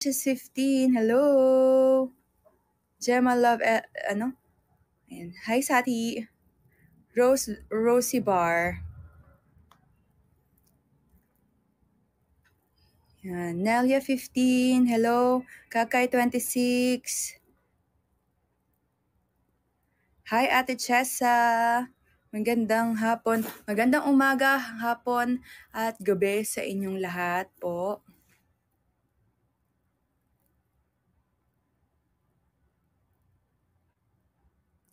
Duchess 15, hello. Gemma Love, ano? Ayan. Hi, Sati. Rosie Bar. Yan. Nelia 15, hello. Kakay 26. Hi, Ate Chessa. Magandang hapon. Magandang umaga, hapon, at gabi sa inyong lahat po.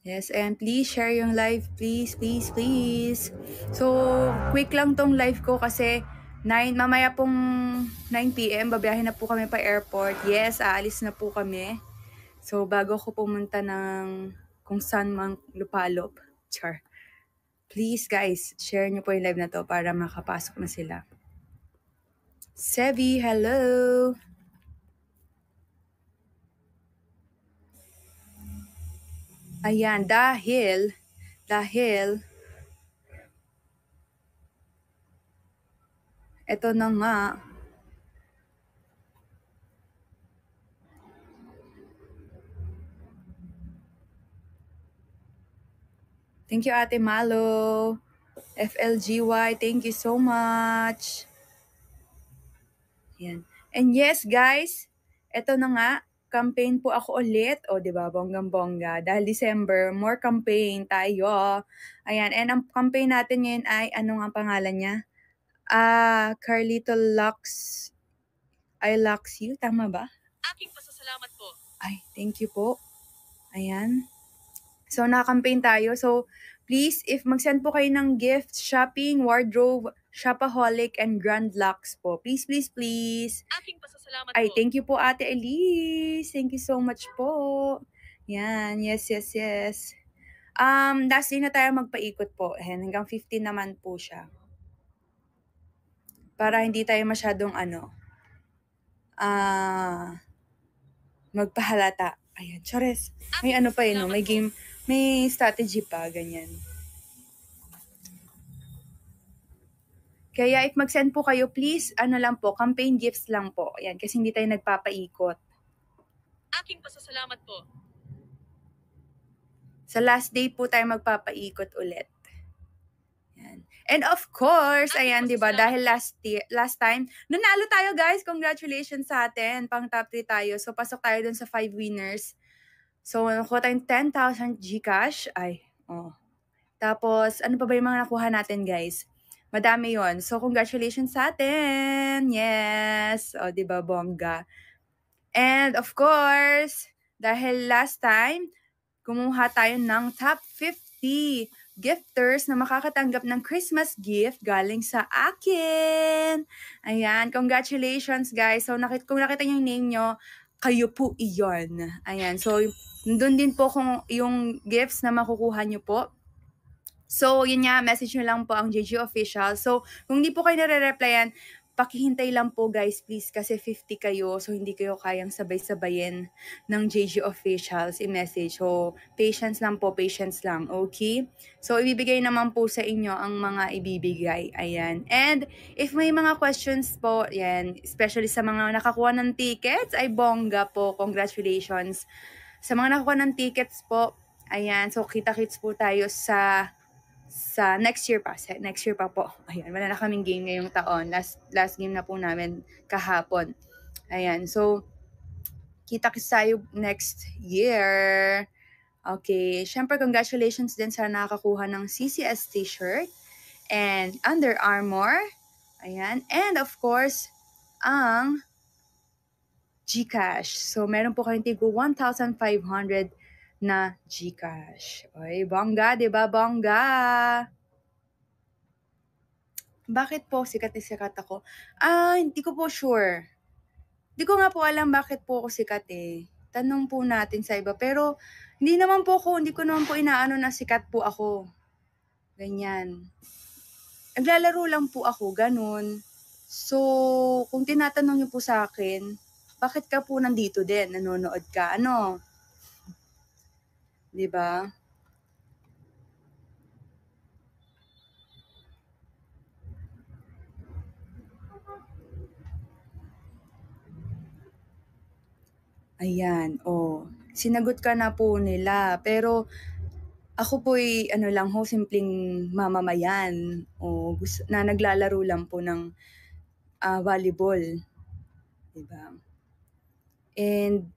Yes, and please share yung live, please, please, please. So, quick lang tong live ko kasi mamaya pong 9 p.m. babiyahin na po kami pa airport. Yes, aalis na po kami. So, bago ko pumunta ng kung saan mang lupalop. Char. Please, guys, share nyo po yung live na to para makapasok na sila. Sevi, hello! Ayan, dahil, eto na nga, thank you, Ate Malo. FLGY, thank you so much. Yan. And yes, guys, eto na nga, campaign po ako ulit. O, di ba, bonggang-bongga. Dahil December, more campaign tayo. Ayan, and ang campaign natin ngayon ay, ano nga pangalan niya? Carlito Lux. I Lux You, tama ba? Aking pasasalamat po. Ay, thank you po. Ayan. So, naka-campaign tayo. So, please, if mag-send po kayo ng gift, shopping, wardrobe, shopaholic, and Grand Lux po. Please, please, please. Aking pasasalamat Ay, po. thank you po, Ate Elise. Thank you so much po. Yan, yes, yes, yes. Last day na tayo magpaikot po. Ayan, hanggang 15 naman po siya. Para hindi tayo masyadong magpahalata. Ayan, chores. May ano pa no? May game, may strategy pa, ganyan. Kaya if mag-send po kayo, please, lang po, campaign gifts lang po. Ayan, kasi hindi tayo nagpapaikot. Aking pasasalamat po. Sa last day po tayo magpapaikot ulit. Ayan. And of course, ayan, di ba, dahil last time, nanalo tayo, guys. Congratulations sa atin. Pang top 3 tayo. So, pasok tayo dun sa 5 winners. So, nakuha tayong 10,000 Gcash. Ay, oh. Tapos, ano pa ba yung mga nakuha natin, guys? Madami yon. So, congratulations sa atin. Yes. O, di ba, bongga. And, of course, dahil last time, kumuha tayo ng top 50 gifters na makakatanggap ng Christmas gift galing sa akin. Ayan, congratulations, guys. So, kung nakita niyo yung name nyo, kayo po iyon. Ayan, so, doon din po kung yung gifts na makukuha nyo po. So, yun nga, message nyo lang po ang JG Official. So, kung di po kayo nare-replyan, pakihintay lang po, guys, please, kasi 50 kayo. So, hindi kayo kayang sabay-sabayin ng JG Officials i-message. So, patience lang po, patience lang, okay? So, ibibigay naman po sa inyo ang mga ibibigay. Ayan. And, if may mga questions po, yan, especially sa mga nakakuha ng tickets, ay bongga po, congratulations. Sa mga nakakuha ng tickets po, ayan, so kita-kits po tayo sa next year pa. Next year pa po. Ayan, wala na kaming game ngayong taon. Last game na po namin kahapon. Ayan, so, kita-kits tayo next year. Okay, syempre congratulations din sa nakakuha ng CCS t-shirt and Under Armour. Ayan, and of course, ang GCash. So, meron po kayong tigo 1,500 na GCash. Oy, bongga, di ba? Bongga! Bakit po sikat na sikat ako? Hindi ko po sure. Hindi ko nga po alam bakit po ako sikat eh. Tanong po natin sa iba. Pero, hindi ko naman po inaano na sikat po ako. Ganyan. Naglalaro lang po ako, ganun. So, kung tinatanong niyo po sa akin, bakit ka po nandito din? Nanonood ka? Ano? 'Di ba? Ayan, sinagot ka na po nila. Pero ako po'y ano lang ho, simpleng mamamayan na naglalaro lang po ng volleyball, 'di ba? And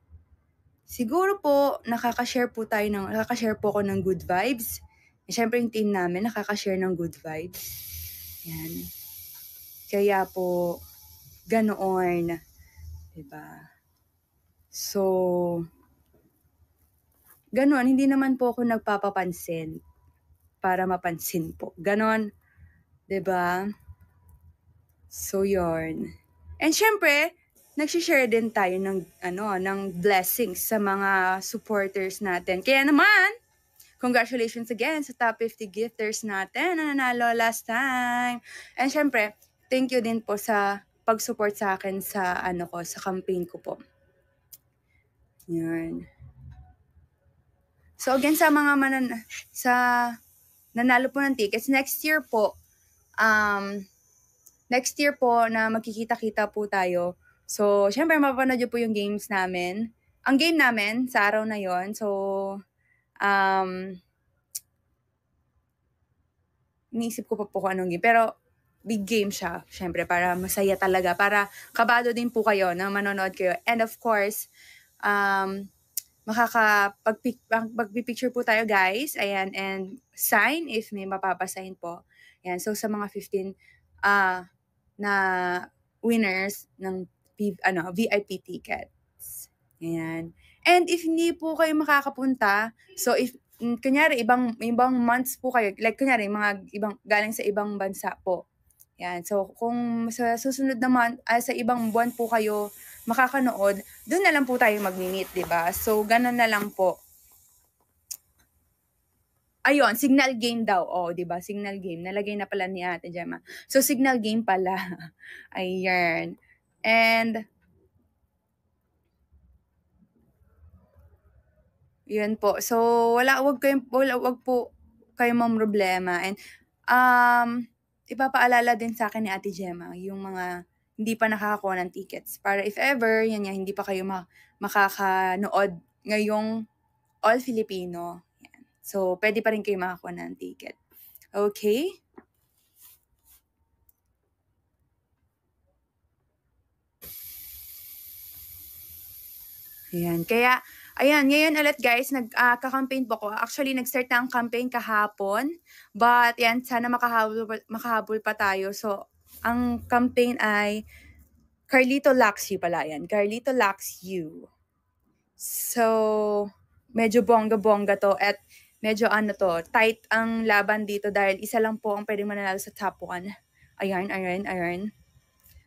siguro po nakaka-share po ako ng good vibes. Siyempre yung team namin nakaka-share ng good vibes. Yan. Kaya po ganoon, 'di ba? So ganoon, hindi naman po ako nagpapapansin para mapansin po. Ganon, 'di ba? So yun. And syempre, nagsi-share din tayo ng blessings sa mga supporters natin. Kaya naman, congratulations again sa top 50 gifters natin na nanalo last time. And syempre, thank you din po sa pag-support sa akin sa sa campaign ko po. Yan. So again, sa mga nanalo po ng tickets, next year po na magkikita-kita po tayo. So, syempre mapapanood nyo po yung games namin. Ang game namin sa araw na yon. So, iniisip ko pa po kung anong game. Pero, big game siya. Syempre, para masaya talaga. Para kabado din po kayo na manonood kayo. And of course, magpipicture po tayo, guys. Ayan, and sign if may mapapasign po. Ayan, so sa mga 15 na winners ng VIP tickets. Ayan. And if hindi po kayo makakapunta, so if kunyari ibang months po kayo, like kunyari galing sa ibang bansa po. Yan. So kung sa susunod naman sa ibang buwan po kayo makakanood, doon na lang po tayo magmi-meet, 'di ba? So ganun na lang po. Ayun, signal game daw. 'Di ba? Signal game. Nalagay na pala ni Ate Gemma. So signal game pala. Ayan. And yun po. So wag po kayong mamroblema. And ipapaalala din sa akin ni Ate Gemma yung mga hindi pa nakakakuha ng tickets. Para if ever, hindi pa kayo makakanood ngayong All Filipino. Yan. So, pwede pa rin kayo makakuha ng ticket. Okay? Ayan. Kaya, ngayon ulit guys, nagka-campaign po ako. Actually, nag-start na ang campaign kahapon. But, sana makahabol pa tayo. So, ang campaign ay Carlito Locks You pala yan. Carlito Locks You. So, medyo bongga-bongga to at medyo tight ang laban dito dahil isa lang po ang pwedeng mananalo sa top 1. Ayan.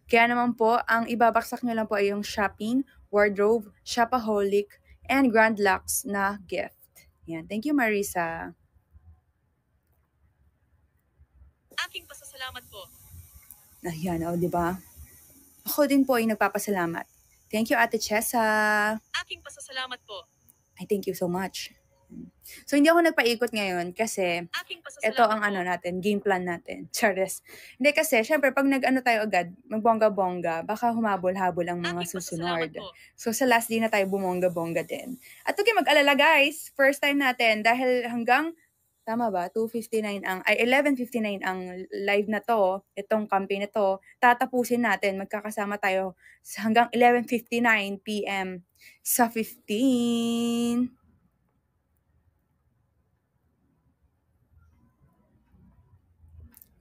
Kaya naman po, ang ibabaksak nyo lang po ay yung shopping, wardrobe, shopaholic, and Grand Lux na gift. Yan. Thank you, Marisa. Aking pasasalamat po. Ayan, diba? Ako din po ay nagpapasalamat. Thank you, Ate Chessa. Aking pasasalamat po. I thank you so much. So, hindi ako nagpaikot ngayon kasi ito ang game plan natin. Chares. Hindi kasi, syempre, pag tayo agad, magbongga-bongga, baka humabol-habol ang mga susunod. So, sa last day na tayo bumongga-bongga din. At huwag kayong mag-alala, guys. First time natin dahil hanggang, tama ba, 11:59 ang live na to, itong campaign na to, tatapusin natin, magkakasama tayo hanggang 11:59 p.m. sa 15.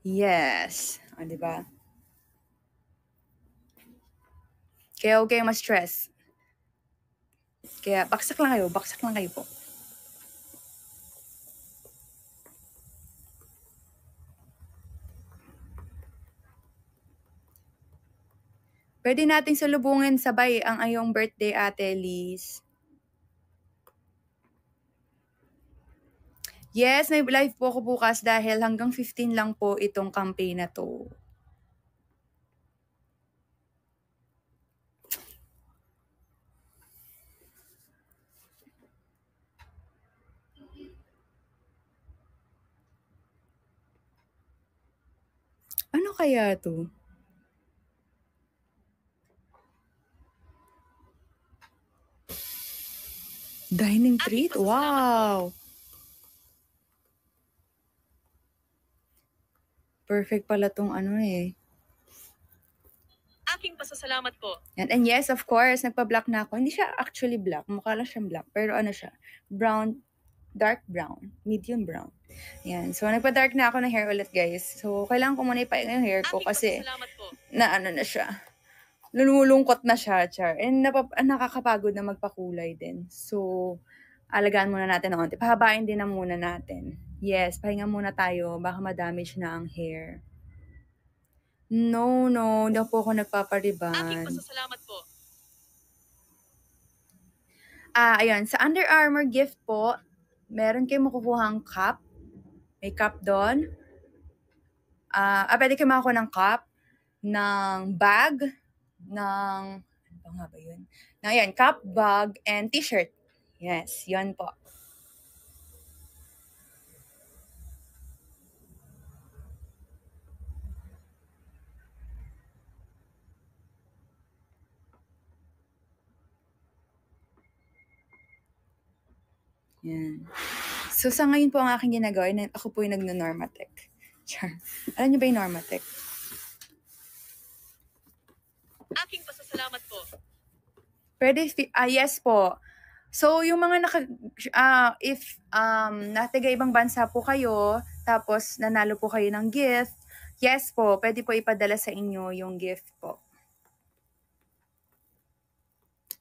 Yes. Diba? Kaya huwag kayong ma-stress. Kaya baksak lang kayo po. Pwede nating salubungin sabay ang ayong birthday, Ate Liz. Yes, may live po ako bukas dahil hanggang 15 lang po itong campaign na to. Ano kaya to? Dining Aking treat? pasasalamat po. Wow! Perfect pala tong ano eh. Aking pasasalamat po. Yan. And yes, of course, nagpa-black na ako. Hindi siya actually black. Mukha lang siyang black. Pero ano siya? Brown, dark brown. Medium brown. Yan. So, nagpa-dark na ako ng hair ulit, guys. So, kailangan ko muna ipahinga yung hair ko Aking kasi pasasalamat po. na ano na siya. Lumulungkot na siya, char. And nakakapagod na magpakulay din. So, alagaan muna natin ng onti. Pahabain din na muna natin. Yes, pahinga muna tayo. Baka ma-damage na ang hair. No, hindi po ako Aking nagpapariban. pasasalamat po. Ayun. Sa Under Armour gift po, meron kayo makukuhang cup. May cup doon. Pwede kayo makakuha ng cup, ng bag, ng, ano pa nga ba yun? Ayan, cup, bag, and t-shirt. Yes, yun po. Yan. So, sa ngayon po ang aking ginagawa, ako po yung nagno-Normatec. Char. Alam niyo ba yung Normatec? Aking pasasalamat po. Pwede, yes po. So, yung mga if natiga ibang bansa po kayo, tapos nanalo po kayo ng gift, yes po, pwede po ipadala sa inyo yung gift po.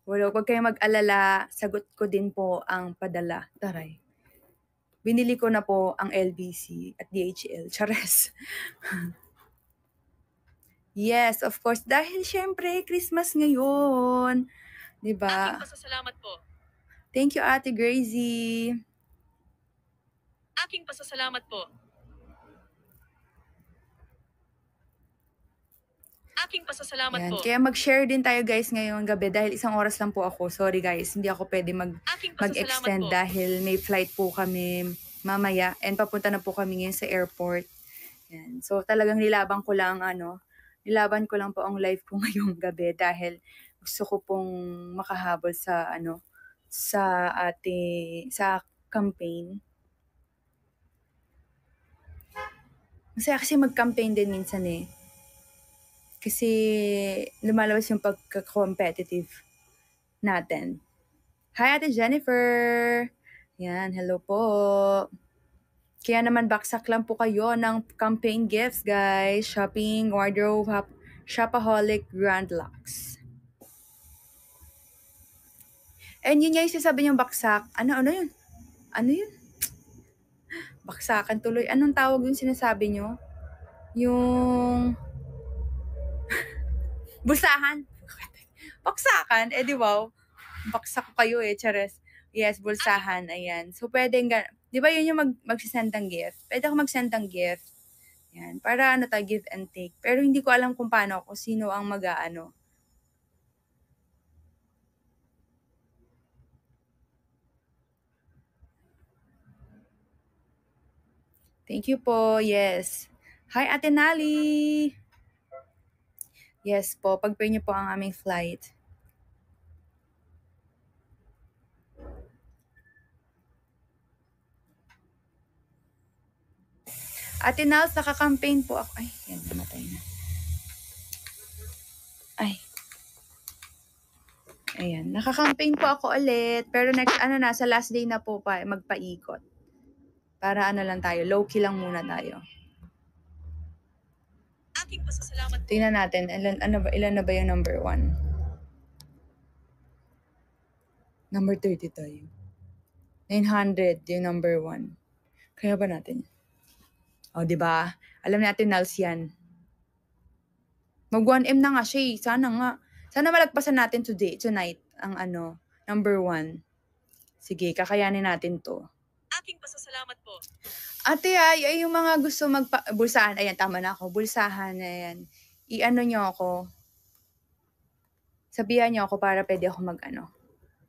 Wala, huwag kayong mag-alala, sagot ko din po ang padala. Taray. Binili ko na po ang LBC at DHL. Chares. Yes, of course. Dahil syempre, Christmas ngayon. Diba? Aking pasasalamat po. Thank you, Ate Gracie. Aking pasasalamat po. Aking pasasalamat Yan. po. Kaya mag-share din tayo guys ngayong gabi dahil 1 oras lang po ako. Sorry guys, hindi ako pwede Aking pasasalamat mag-extend po. dahil may flight po kami mamaya and papunta na po kami ngayon sa airport. Yan. So talagang nilaban ko lang po ang live ko ngayong gabi dahil gusto ko pong makahabol sa sa campaign. Masaya kasi mag-campaign din minsan eh. Kasi lumalabas yung pagka-competitive natin. Hi, Ate Jennifer! Yan, hello po. Kaya naman baksak lang po kayo ng campaign gifts, guys. Shopping, wardrobe, shopaholic, Grand Lux. And yun yung sasabi niyong baksak. Ano yun? Ano yun? Baksakan tuloy. Anong tawag yung sinasabi niyo? Yung bulsahan. Baksakan? Eh di wow. Baksak ko kayo eh, chares. Yes, bulsahan. Ayan. So, pwedeng, di ba yun yung magsisend ng gift? Pwede ako magsend ng gift. Yan. Para give and take. Pero hindi ko alam kung paano, kung sino ang mag-aano. Thank you po. Yes. Hi, Ate Nali. Yes po. Pag-pray niyo po ang aming flight. Ate Nals, naka-campaign po ako. Ay, yan, namatay na. Ay. Ayan, naka-campaign po ako ulit. Pero next, sa last day na po magpaikot. Para lang tayo, low-key lang muna tayo. Aking pasasalamat po. Tingnan natin, ilan na ba yung number 1? Number 30 tayo. 900 yung number 1. Kaya ba natin? O, diba? Alam natin, Nals yan. Mag 1M na nga siya eh. Sana malagpasan natin tonight, ang number 1. Sige, kakayanin natin to. Aking pasasalamat po. Ate, ay yung mga gusto bulsahan. Ayan, tama na ako. Bulsahan, ayan. Nyo ako. Sabihan nyo ako para pwede ako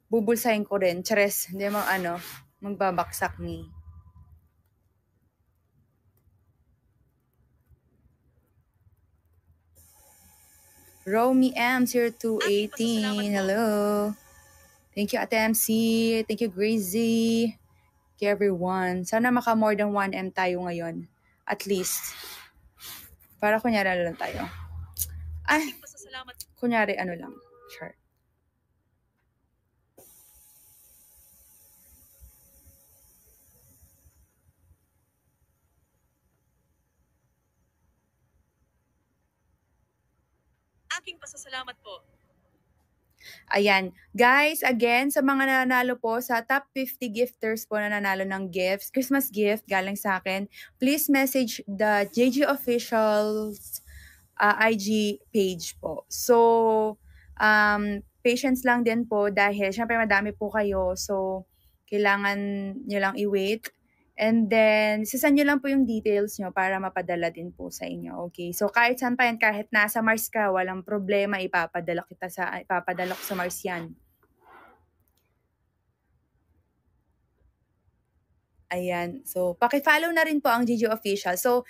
bubulsahin ko rin. Chares, hindi mo magbabaksak ni. Romy M0218. Hello. Thank you, Ate MC. Thank you, Gracie. Thank you, everyone. Sana maka more than 1M tayo ngayon. At least. Para kunyari lang tayo. Ay, Aking pasasalamat. kunyari ano lang. Sure. Aking pasasalamat po. Ayan. Guys, again, sa mga nananalo po, sa top 50 gifters po na nanalo ng gifts, Christmas gift galing sa akin, please message the JG Officials IG page po. So, patience lang din po dahil syempre madami po kayo. So, kailangan nyo lang i-wait. And then, sisend nyo lang po yung details nyo para mapadala din po sa inyo. Okay? So, kahit saan pa yan, kahit nasa Mars ka, walang problema, ipapadala ko sa Mars yan. Ayan. So, paki-follow na rin po ang GG Official. So,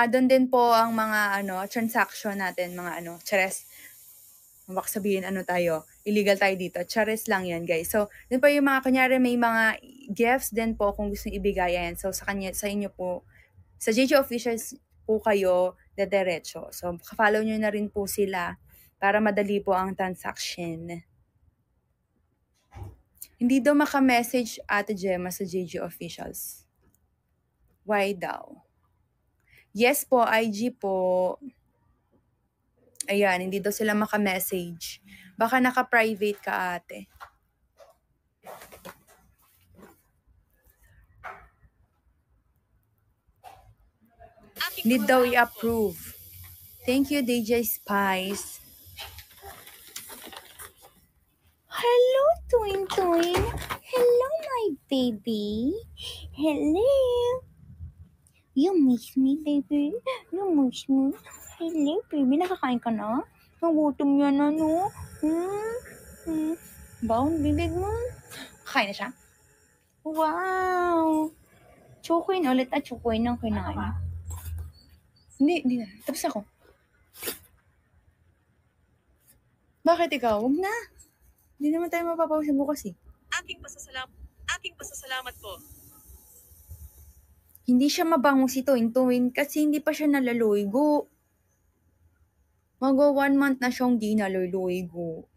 doon din po ang mga transaction natin, mga chares. Baka sabihin tayo, illegal tayo dito. Chares lang yan, guys. So, din po yung mga, kunyari may mga gifts din po kung gusto nyo ibigay yan. So, sa inyo po, sa JJ Officials po kayo, dediretso. So, follow nyo na rin po sila para madali po ang transaction. Hindi daw maka-message Ate Gemma sa JJ Officials. Why daw? Yes po, IG po. Ayan, hindi daw sila maka-message. Baka naka-private ka, ate. Hindi daw i-approve. Thank you, DJ Spice. Hello, Twin Twin. Hello, my baby. Hello. You miss me, baby? You miss me? Hello, baby. Nakakain ka na? Nagutom yan na, no? Baon, bibig mo. Kain na siya? Wow! Chokoin ulit at chokoin ang kinain. Hindi na. Tapos ako. Bakit ikaw? Huwag na. Hindi naman tayo mapapawisan bukas eh. Aking pasasalamat po. Hindi siya mabango si Tuwin kasi hindi pa siya nalaloygo. Mag-1 month na siyang di nalaloygo.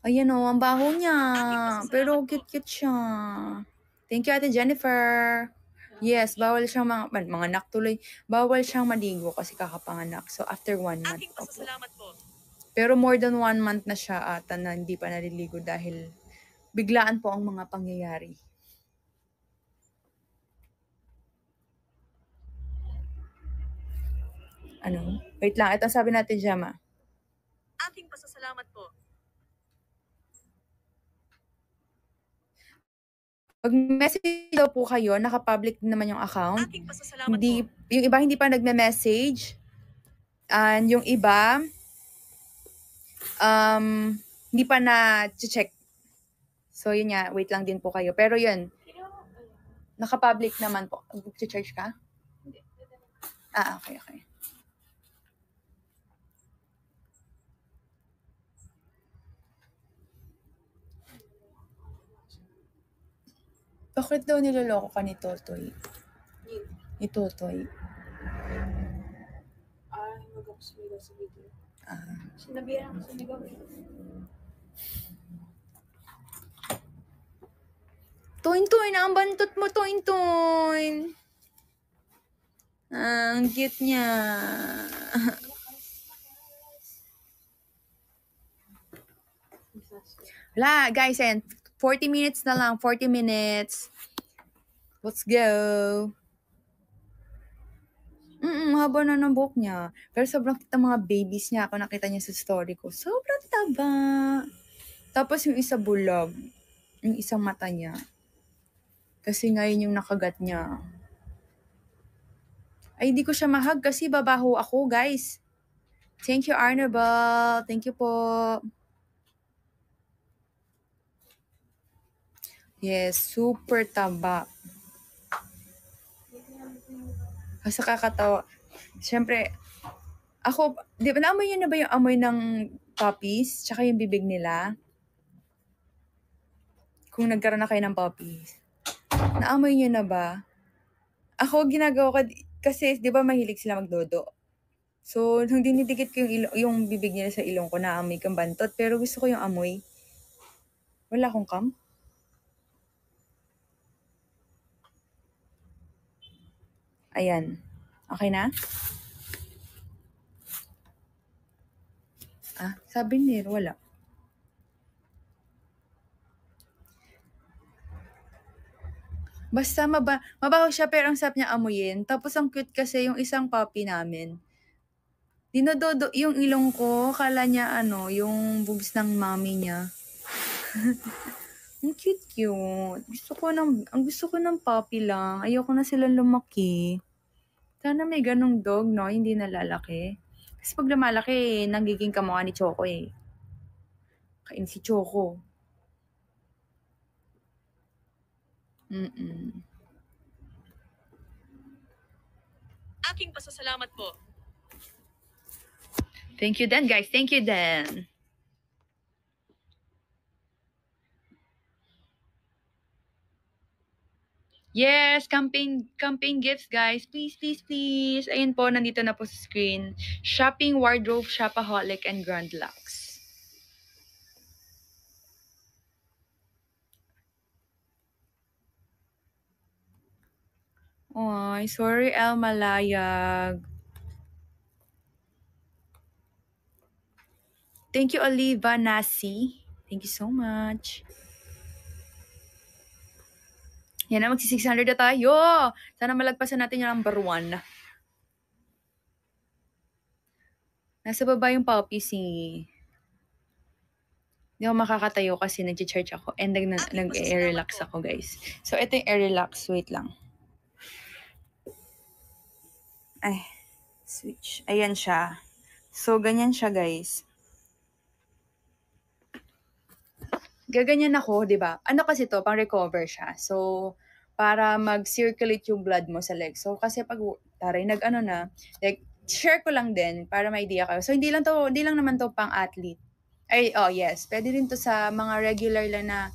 Ayan o, ang baho niya. Pero cute-cute siya. Thank you, Ate Jennifer. Yes, bawal siyang mga anak tuloy. Bawal siyang maligo kasi kakapanganak. So, after 1 month. Aking pasasalamat po. Pero more than 1 month na siya ata na hindi pa naliligo dahil biglaan po ang mga pangyayari. Ano? Wait lang. Ito sabi natin, Gemma. Aking pasasalamat po. Pag message daw po kayo, naka-public naman yung account. Aking pasasalamat po. Yung iba hindi pa nagme-message. And yung iba, hindi pa na-check. So, yun nga. Wait lang din po kayo. Pero yun, naka-public naman po. Mag-charge ka? Okay. Bakit daw niloloko ka ni Totoy? Ni Totoy? Mag ako sumigaw sa video. Sinabihan ako sumigaw eh. Toin, ang bantot mo, Toin. Ang cute niya. Wala, guys, and 40 minutes na lang. 40 minutes. Let's go. Haba na ng buhok niya. Pero sobrang kita mga babies niya. Ako nakita niya sa story ko. Sobrang taba. Tapos yung isa bulag. Yung isang mata niya. Kasi ngayon yung nakagat niya. Ay, di ko siya mahag kasi babaho ako, guys. Thank you, Arnabal. Thank you po. Yes, super taba. Kasi kakatawa. Siyempre, ako, di ba naamoy niyo na ba yung amoy ng puppies, tsaka yung bibig nila. Kung nagkaroon na kayo ng puppies. Naamoy nyo na ba? Ako, ginagawa ko, kasi di ba mahilig sila magdodo? So, nung dinidikit ko yung bibig nila sa ilong ko, naamoy kang bantot. Pero gusto ko yung amoy. Wala akong kam. Ayan. Okay na? Sabi ni wala. Basta mabaho siya pero ang sarap niya amuyin. Tapos ang cute kasi yung isang puppy namin. Dinododo yung ilong ko. Kala niya yung boobs ng mommy niya. Ang cute. Ang gusto ko ng puppy lang. Ayoko na silang lumaki. Sana may ganong dog, no? Hindi na lalaki. Kasi pag lumalaki, nagiging kamukha ni Choco eh. Kain si Choco. Aking pasasalamat po. Thank you then, guys. Thank you then. Yes, campaign gifts, guys. Please, please, please. Ayun po, nandito na po sa screen. Shopping, wardrobe, shopaholic, and Grand Lux. Ay, sorry, El Malayag. Thank you, Oliva Nasi. Thank you so much. Yan na, magsi-600 na tayo. Sana malagpasan natin yung number 1. Nasa baba yung puppy Hindi ako makakatayo kasi nag-charge ako and nag-air-relax ako, guys. So, ito yung air-relax. Wait lang. Ay, switch. Ayan siya. So, ganyan siya, guys. Gaganyan ako, di ba? Ano kasi to, pang recover siya. So, para mag-circulate yung blood mo sa legs. So, kasi pag, taray, share ko lang din para may idea kayo. So, hindi lang naman to pang athlete. Ay, yes. Pwede rin to sa mga regular lang na,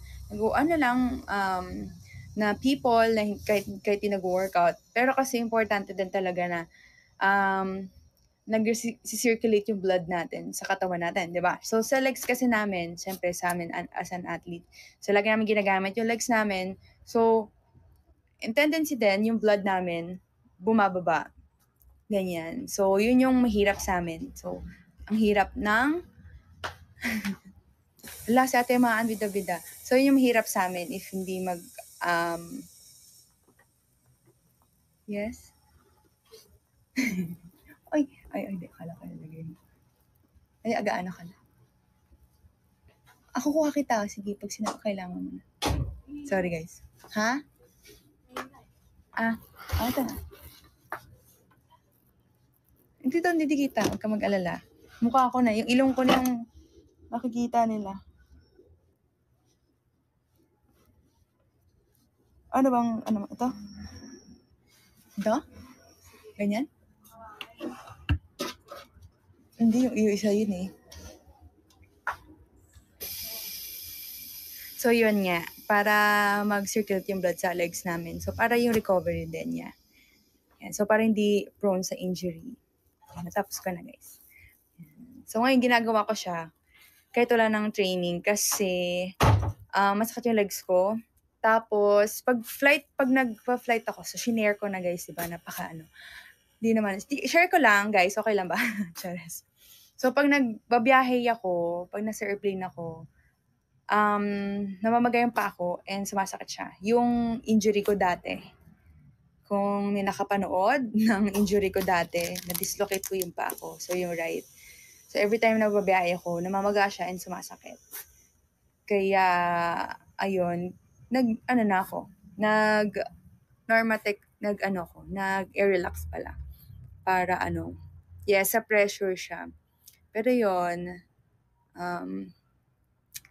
na people na kahit nag-workout. Pero kasi importante din talaga na, nag-circulate yung blood natin sa katawan natin, di ba? So, sa legs kasi namin, syempre sa amin as an athlete, so lagi namin ginagamit yung legs namin. So, in tendency din, yung blood namin, bumababa. Ganyan. So, yun yung mahirap sa amin. So, ang hirap ng wala sa atin mga bida-bida. So, yun yung mahirap sa amin if hindi yes? Ay, di. Akala ko nalagay. Ay, agaan ka na. Ako kuha kita. Sige, pag kailangan mo na. Sorry, guys. Ha? Ito na. Hindi kita. Huwag ka mag-alala. Mukha ko na. Yung ilong ko na yung makikita nila. Ito? Ito? Ganyan? Hindi, yung isa yun eh. So, yun nga. Para mag-circulate yung blood sa legs namin. So, para yung recovery din niya. Yan. So, para hindi prone sa injury. Natapos ko na, guys. So, ngayon ginagawa ko siya. Kahit wala ng training. Kasi, masakit yung legs ko. Tapos, pag nagpa-flight ako, so, shinare ko na, guys, diba? Di naman. Share ko lang, guys. Okay lang ba? Chares. So, pag nagbabiyahe ako, pag nasa airplane ako, namamagayan pa ako and sumasakit siya. Yung injury ko dati, kung may nakapanood ng injury ko dati, na-dislocate ko yung pa ako. So, yung right. So, every time na babiyahe ako, namamaga siya and sumasakit. Kaya, ayun, nag-air-relax pala. Para sa pressure siya. Pero yun,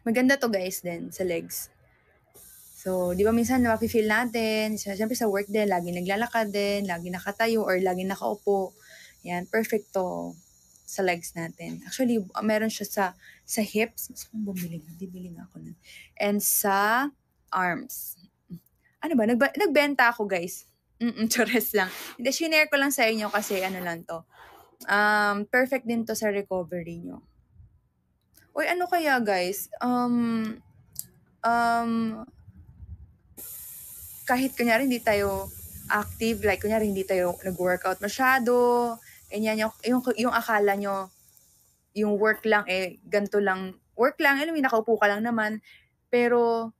maganda to, guys, din sa legs. So, di ba minsan napipil natin, siyempre sa work din, lagi naglalakad din, lagi nakatayo, or lagi nakaupo. Yan, perfect to. sa legs natin. Actually, meron siya sa hips. Mas kung bumili nga, bibili nga ako nun. And sa arms. Ano ba? Nagbenta ako, guys. Chores lang. Hindi, shinare ko lang sa inyo kasi ano lang to. Perfect din to sa recovery nyo. Uy, ano kaya, guys? Kahit kunyari hindi tayo active, like kunyari hindi tayo nag-workout masyado, ganyan, yung akala nyo, yung work lang, ganito lang, work lang, alam mo, nakaupo ka lang naman, pero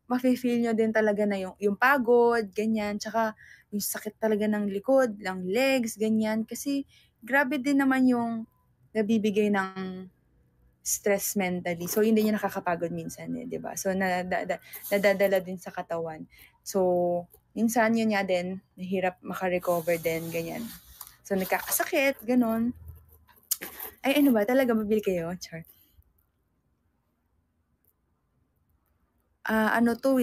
mafe-feel nyo din talaga na yung pagod, ganyan, tsaka yung sakit talaga ng likod, ng legs, ganyan, kasi grabe din naman yung nabibigay ng stress mentally. So, hindi niya nakakapagod minsan di ba? So, nadadala din sa katawan. So, minsan yun nga din, nahirap makarecover din, ganyan. So, nagkakasakit, ganon. Ay, ano ba? Talaga mabili kayo? Char. Ano to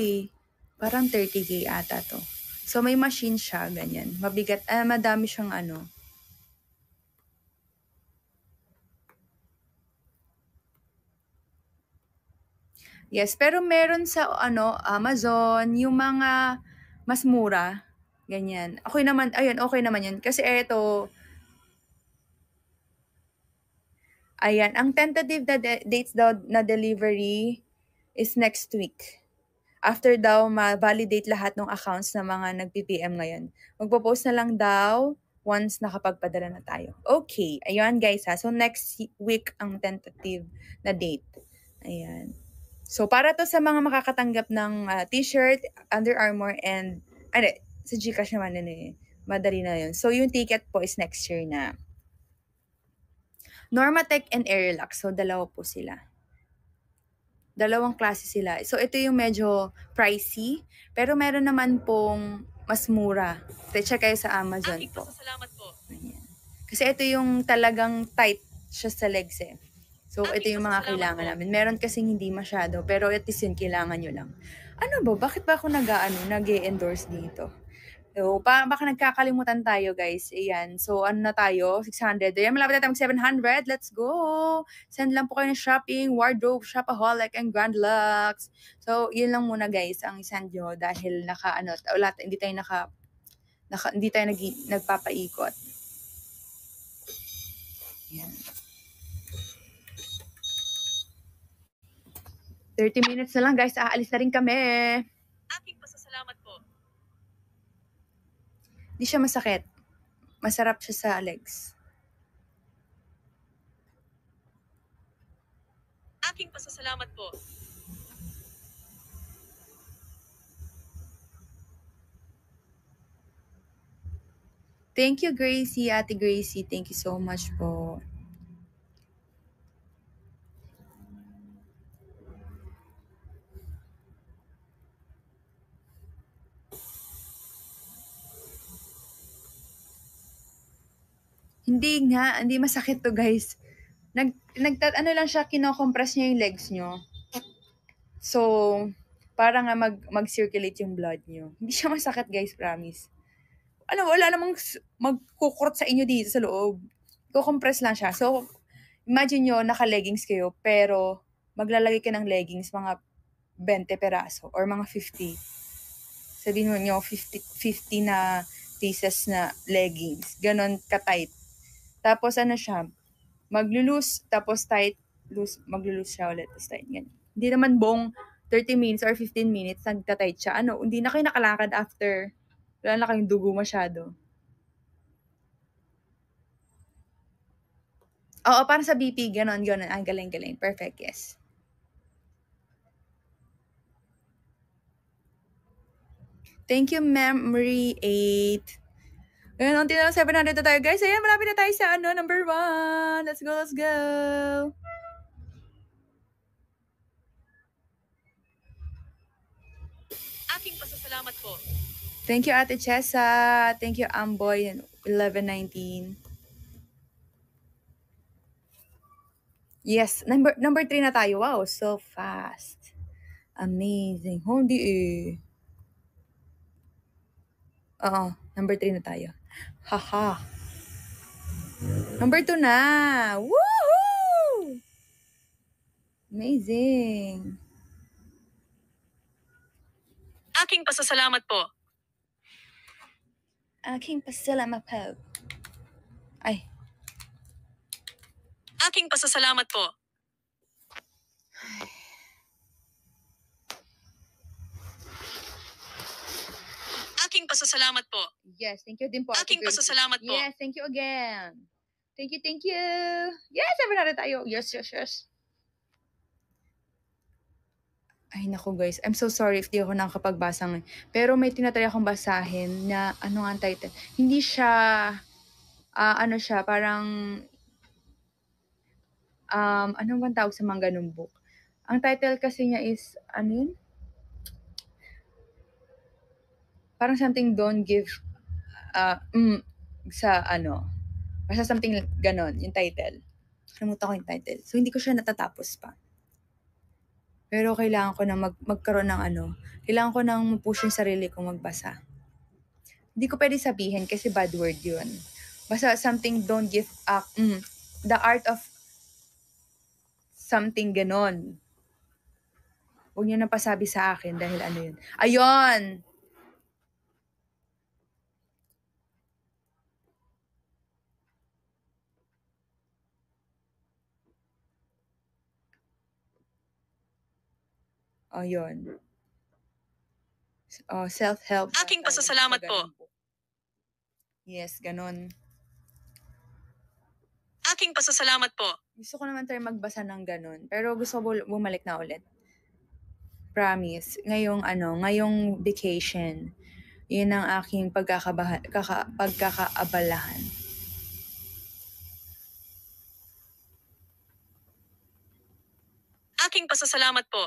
parang 30K ata to. So, may machine siya, ganyan. Mabigat, madami siyang ano. Yes, pero meron sa Amazon, yung mga mas mura, ganyan. Okay naman, ayun, okay naman yan. Kasi eto, ayan, ang tentative dates daw na delivery is next week. After daw ma-validate lahat ng accounts na mga nag-PPM ngayon. Magpo-post na lang daw once nakapagpadala na tayo. Okay, ayun guys ha. So next week ang tentative na date. Ayan. So, para to sa mga makakatanggap ng t-shirt, Under Armour, and, sa Gcash naman madali na yun. So, yung ticket po is next year na. Normatec and Airlax. So, dalawa po sila. Dalawang klase sila. So, ito yung medyo pricey, pero meron naman pong mas mura. Check kayo sa Amazon po. Pasasalamat po. Ayan. Kasi ito yung talagang tight siya sa legs So, ito yung mga kailangan namin. Meron kasing hindi masyado, pero at least yun, kailangan nyo lang. Ano ba? Bakit ba ako nag-endorse dito? So, baka nagkakalimutan tayo, guys. Ayan. So, ano na tayo? 600. Ayan, malapit na tayo mag-700. Let's go! Send lang po kayo ng shopping, wardrobe, shopaholic, and Grand Lux. So, yun lang muna, guys, ang isend nyo dahil hindi tayo nagpapaikot. Ayan. 30 minutes na lang, guys. Aalis na rin kami. Aking pasasalamat po. Hindi siya masakit. Masarap siya sa legs. Aking pasasalamat po. Thank you, Gracie. Ate Gracie, thank you so much po. Hindi masakit to, guys. Ano lang siya, kino-compress niya yung legs nyo. So, para nga mag-circulate yung blood nyo. Hindi siya masakit, guys, promise. Wala namang magkukurot sa inyo dito sa loob. Ko-compress lang siya. So, imagine nyo, naka-leggings kayo, pero maglalagay ka ng leggings, mga 20 peraso, or mga 50. Sabihin mo nyo, 50 na pieces na leggings. Ganon ka-tight. Tapos siya, maglo-loose, tapos tight, loose, maglo-loose siya ulit, tapos tight, ganyan. Hindi naman buong 30 minutes or 15 minutes, nagta-tight siya. Hindi na kayo nakalakad after, wala na kayong dugo masyado. Oo, para sa BP, ganon. Ang galing. Perfect, yes. Thank you, Memory 8. Ayan, unti na lang 700 na tayo, guys. Ayan, malapit na tayo sa number 1. Let's go. Aking pasasalamat po. Thank you, Ate Chessa. Thank you, Amboy, 1119. Yes, number 3 na tayo. Wow, so fast. Amazing. Hindi Oo, number 3 na tayo. Haha. Number 2 na. Woohoo! Amazing. Aking pasasalamat po. Aking pasalamat po. Ay, Aking pasasalamat po. Aking pasasalamat po. yes, thank you din po. Ate Aking Gracie. pasasalamat po. Yes, thank you again. Thank you, thank you. Yes, sabi na rin tayo. Yes, yes, yes. Ay, naku guys. I'm so sorry if di ako nakapagbasa ngayon. Pero may tinatry akong basahin na ano nga ang title. Hindi siya, ano siya, parang, ano bang tawag sa mga ganung book? Ang title kasi niya is, ano yun? Parang something don't give, sa ano, basta something ganon, yung title. Kalimutan ko yung title. So, hindi ko siya natatapos pa. Pero kailangan ko na magkaroon ng ano, kailangan ko nang push yung sarili kong magbasa. Hindi ko pwede sabihin kasi bad word yun. Basta something don't give up, the art of something ganon. Huwag niyo na pasabi sa akin dahil ano yun. Ayun! Ayun. Self-help. Aking pasasalamat po. Yes, ganon. Aking pasasalamat po. Gusto ko naman try magbasa ng ganon. Pero gusto ko bumalik na ulit. Promise. Ngayong vacation. Yun ang aking pagkakaabalahan. Aking pasasalamat po.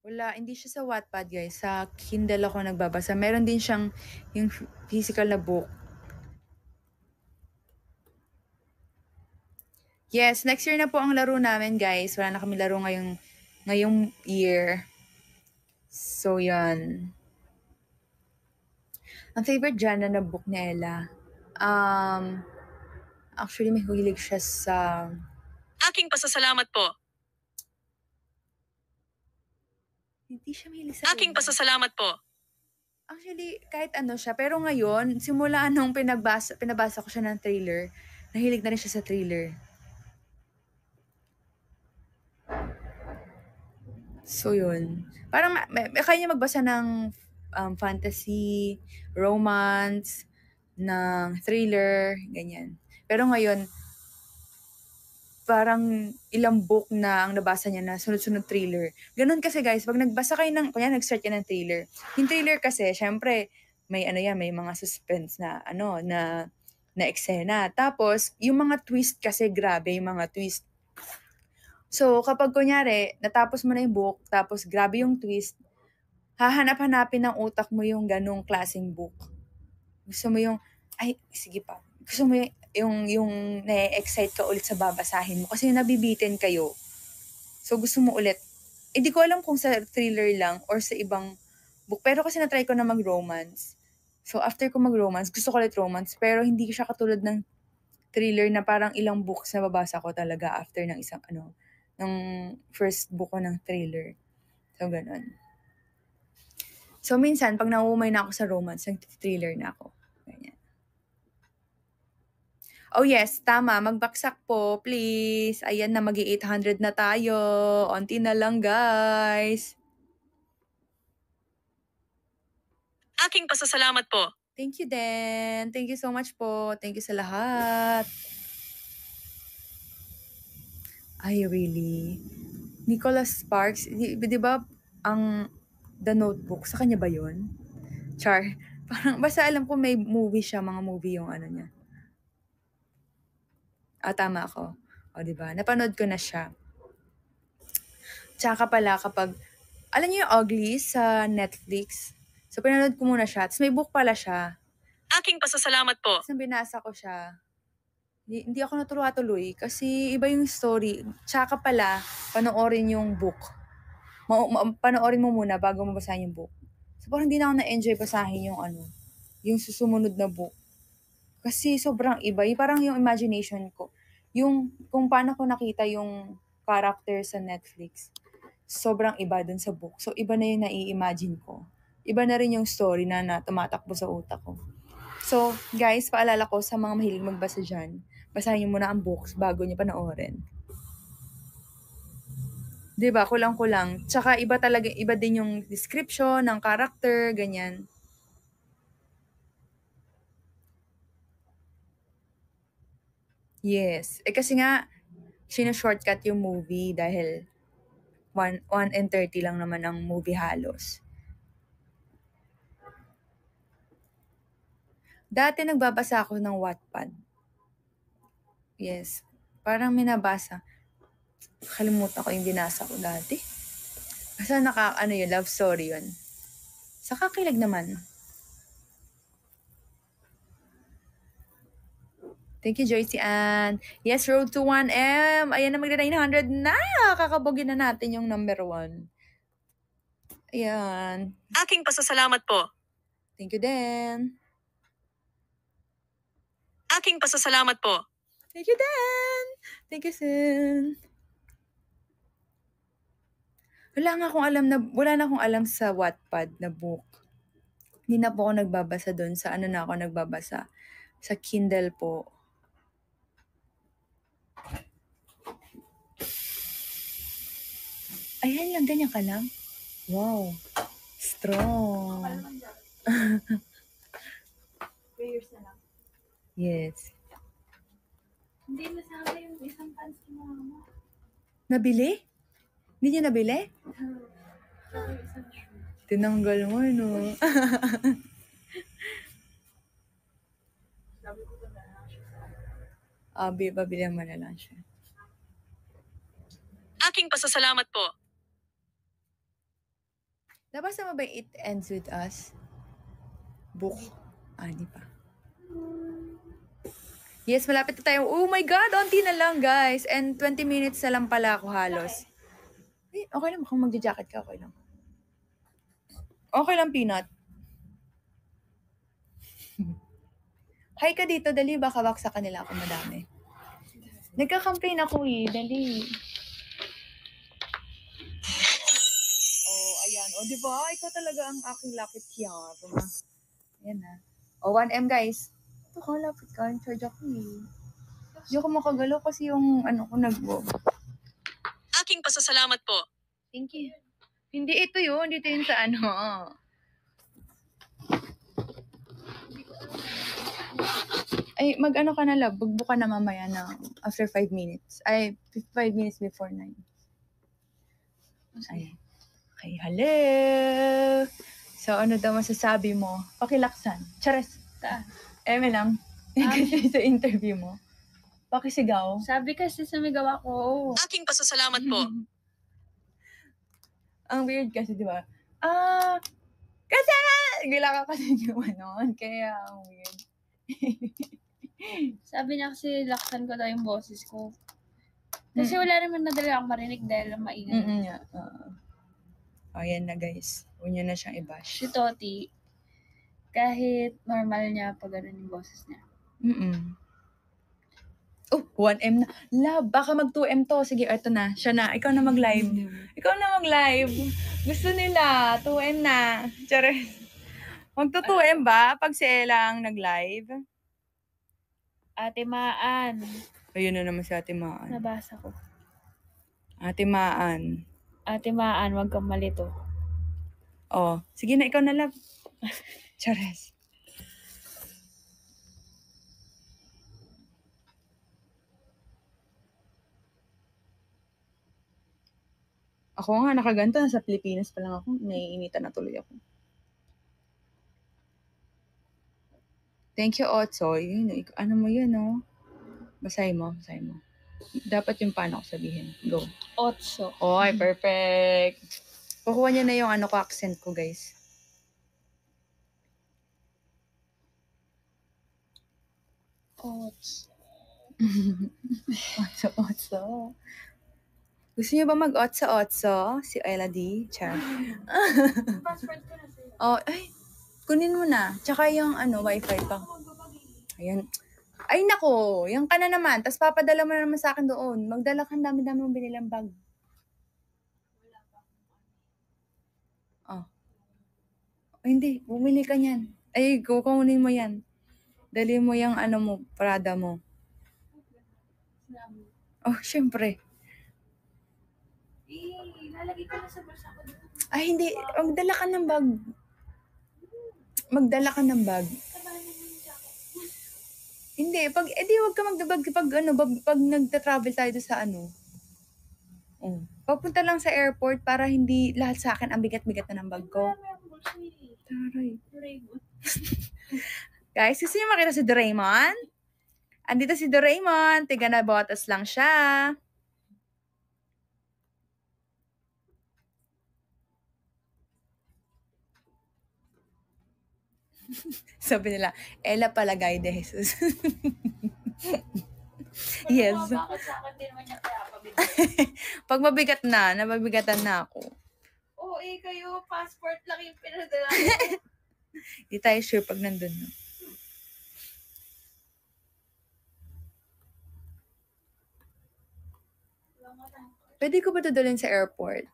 Wala, hindi siya sa Wattpad guys. Sa Kindle ako nagbabasa. Meron din siyang yung physical na book. Yes, next year na po ang laro namin guys. Wala na kami laro ngayong year. So, yan. Ang favorite genre na book ni Ella. Actually, may hulig siya sa... Aking pasasalamat po. Hindi siya mahilig sa... Aking pasasalamat po. Actually, kahit ano siya. Pero ngayon, simula nung pinabasa ko siya ng thriller, nahilig na rin siya sa thriller. So, yun. Parang kaya niya magbasa ng fantasy, romance, ng thriller, ganyan. Pero ngayon, parang ilang book na ang nabasa niya na sunod-sunod thriller. Ganun kasi guys, pag nagbasa kayo kaya nag-start ka ng thriller. Yung thriller kasi, syempre, may mga suspense na na eksena. Tapos, yung mga twist kasi, grabe yung mga twist. So, kapag kunyari, natapos mo na yung book, tapos grabe yung twist, hahanap-hanapin ng utak mo yung ganong klaseng book. Gusto mo yung, ay, sige pa. Gusto mo yung na-excite ka ulit sa babasahin mo kasi nabibitin kayo. So, gusto mo ulit. Hindi ko alam kung sa thriller lang or sa ibang book. Pero kasi na-try ko na mag-romance. So, after ko mag-romance, gusto ko ulit romance. Pero hindi siya katulad ng thriller na parang ilang books na babasa ko talaga after ng isang ng first book ko ng thriller. So, ganun. So, minsan, pag nauumay na ako sa romance, nag-thriller na ako. Ganyan. Oh yes, tama. Magbaksak po, please. Ayan na, mag-800 na tayo. Onti na lang, guys. Aking pasasalamat po. Thank you din. Thank you so much po. Thank you sa lahat. Ay, really? Nicholas Sparks, di ba ang The Notebook, sa kanya ba yun? Char. Parang, basta alam ko may movie siya, mga movie yung ano niya. Tama ako. O, diba? Napanood ko na siya. Tsaka pala kapag, alam niyo yung Ugly sa Netflix? So, pinanood ko muna siya. Tapos may book pala siya. Aking pasasalamat po. Tapos binasa ko siya. Hindi ako natuloy kasi iba yung story. Tsaka pala, panoorin yung book. Panoorin mo muna bago mabasahin yung book. So, parang hindi na ako na-enjoy basahin yung yung susumunod na book. Kasi sobrang iba. Parang yung imagination ko. Yung kung paano ko nakita yung character sa Netflix, sobrang iba dun sa book. So, iba na yung nai-imagine ko. Iba na rin yung story na tumatakbo sa utak ko. So, guys, paalala ko sa mga mahilig magbasa dyan, basahin nyo muna ang books bago nyo panoorin. Diba? Kulang-kulang. Tsaka iba talaga, iba din yung description ng character, ganyan. Yes. Kasi nga, shortcut yung movie dahil 1:30 lang naman ang movie halos. Dati nagbabasa ako ng Wattpad. Yes. Parang minabasa. Kalimutan ko yung binasa ko dati. Basta yun, love story yun. Sa kakilig naman. Thank you, Joycey Ann. Yes, road to 1M. Ayan na, magda-900 na. Kakabogin na natin yung number 1. Ayan. Aking pasasalamat po. Thank you, Dan. Aking pasasalamat po. Thank you, Dan. Thank you, Sin. Wala na akong alam sa Wattpad na book. Hindi na po ako nagbabasa doon. Sa ano na ako nagbabasa? Sa Kindle po. Ayan lang, ganyan ka lang. Wow. Strong. Prayers na lang. Yes. Hindi nasama yung isang pants ni mama. Nabili? Hindi niya nabili? Isang shoe. Tinanggal mo, no? Sabi ko ba na lang siya. Babili mo na lang siya. Aking pasasalamat po. Nabasa mo ba It Ends With Us? Book? Di pa. Yes, malapit na tayo. Oh my God, onti na lang, guys. And 20 minutes na lang pala ako halos. Okay lang, kung magja-jacket ka, okay lang. Okay lang, Peanut. Hi ka dito, dali. Baka baksa ka nila ako madami. Nagka-campaign ako dali. Ayan. Di ba? Ikaw talaga ang aking lucky charm. Ayan na. 1M, guys. Ito ka, lapit ka. In charge ako Hindi ako makagalaw kasi yung ko nag-go. Aking pasasalamat po. Thank you. Hindi ito yun. Dito yun sa Ay, mag-ano ka na, love. Bugbo ka na mamaya na after 5 minutes. Ay, 5 minutes before 9. Ay. Okay, hello. So, ano daw masasabi mo? Pakilaksan. Chares. Eme lang. Kasi sa interview mo. Pakisigaw. Sabi kasi sumigaw ako. Aking pasasalamat po. Ang weird kasi, di ba? Kasi gila ka kasi gumanon. Kaya, ang weird. Sabi niya kasi laksan ko daw yung boses ko. Kasi wala naman nadali akong marinig dahil maingay. Ayan na, guys. Huwag niyo na siyang i-bash. Si Toti, kahit normal niya pag ganun yung boses niya. Oh, 1M na. Love, baka mag 2M to. Sige, eto na. Siya na. Ikaw na mag-live. Ikaw na mag-live. Gusto nila. 2M na. Chares. Magto 2M ba pag si Ella ang nag-live? Ate Maan. Ayun na naman si Ate Maan. Nabasa ko. Ate Maan. Ate Maan, wag kang malito. Oh, sige na, ikaw na, love. Chares. Ako nga, nakaganto. Nasa Pilipinas pa lang ako. Naiinitan na tuloy ako. Thank you, Otsoy. Ano mo yun, no? Basahin mo. Dapat yung paano ko sabihin. Go. Otso. Oy, perfect. Kukuha niya na yung ko, accent ko, guys. Otso. Otso. Gusto niyo ba mag-otso-otso? Si Ella D. Char. Password ko na sa'yo. Ay, kunin mo na. Tsaka yung wifi pa. Ayan. Ay, nako. Yan ka na naman. Tapos papadala mo na naman sa akin doon. Magdala ka, dami-dami mong binilang bag. Oh. Hindi. Bumili ka niyan. Ay, kukunin mo yan. Dali mo yung ano mo, Prada mo. Oh, syempre. Lalagay ko na sa bulsa ko. Ay, hindi. Magdala ka ng bag. Magdala ka ng bag. Hindi, wag ka magdabag pag nagta-travel tayo doon sa ano. Oh. Papunta lang sa airport para hindi lahat sa akin ang bigat-bigat na ng bag ko. Taray. Guys, gusto niyo makita si Doraemon? Andito si Doraemon. Tiga na botas lang siya. Sabi nila, Ella palagay de Jesus. Yes. Bakit sa akin din naman niya kaya pabili? Pag mabigat na, nababigatan na ako. Oo, kayo, passport lang yung pinadala ko. Di tayo sure pag nandun na. Pwede ko ba dadalhin sa airport?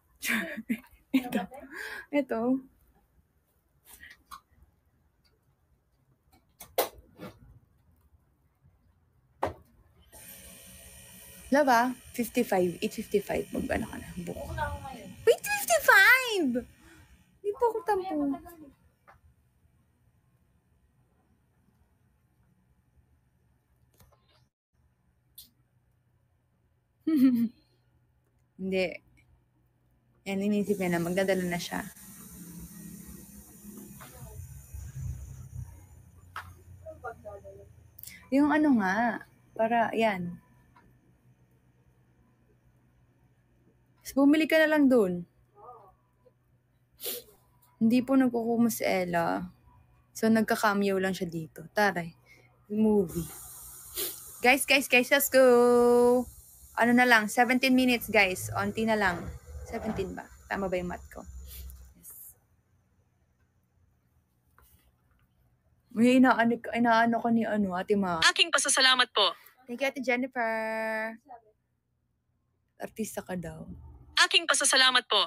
Ito. Laba, 55. 8:55. Mag-ano ka na? Book. Una ako ngayon. Wait, 55! Hindi po ako tampo. Hindi. Yan, inisip niya na. Magdadala na siya. Yung ano nga. Para, yan. So, bumili ka na lang dun. Hindi po nagkukumo si Ella. So, nagka-cameo lang siya dito. Taray. Movie. Guys, let's go! Ano na lang, 17 minutes, guys. Onti na lang. 17 ba? Tama ba yung math ko? Yes. May inaano ko ni Ate Ma. Aking pasasalamat po. Thank you, Ate Jennifer. Artista ka daw. Aking pasasalamat po.